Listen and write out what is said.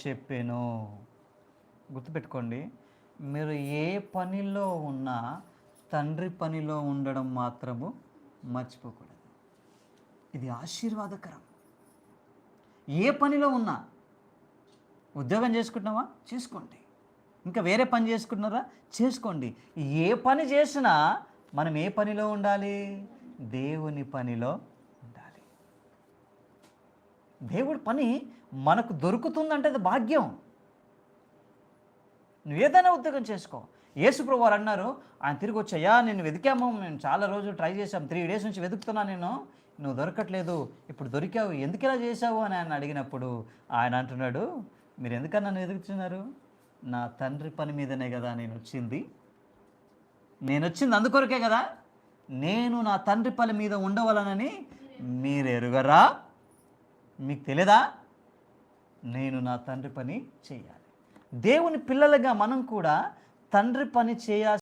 చెప్పెను. గుర్తుపెట్టుకోండి, మీరు ఏ పనిలో ఉన్నా తండ్రి పనిలో ఉండడం మాత్రము మర్చిపోకూడదు. ఇది ఆశీర్వాదకరం. ఏ పనిలో ఉన్నా, ఉద్యోగం చేసుకుంటున్నావా చేసుకోండి, ఇంకా వేరే పని చేసుకుంటున్నారా చేసుకోండి. ఏ పని చేసినా మనం ఏ పనిలో ఉండాలి? దేవుని పనిలో ఉండాలి. దేవుడి పని మనకు దొరుకుతుందంటే అది భాగ్యం. నువ్వు ఏదైనా ఉద్యోగం చేసుకో. యేసుప్రభు వారు అన్నారు, ఆయన తిరిగి వచ్చాయా నేను వెతికాము, మేము చాలా రోజులు ట్రై చేసాం, 3 days నుంచి వెతుకుతున్నా నేను, నువ్వు దొరకట్లేదు, ఇప్పుడు దొరికావు, ఎందుకు ఇలా చేసావు అని ఆయన అడిగినప్పుడు ఆయన అంటున్నాడు, మీరు ఎందుకన్నా నన్ను వెతుకుతున్నారు? నా తండ్రి పని మీదనే కదా నేను వచ్చింది అందుకొరకే కదా, నేను నా తండ్రి పని మీద ఉండవలనని మీరు ఎరుగరా? మీకు తెలియదా? నేను నా తండ్రి పని చేయాలి. దేవుని పిల్లలుగా మనం కూడా తండ్రి పని చేయాల్సి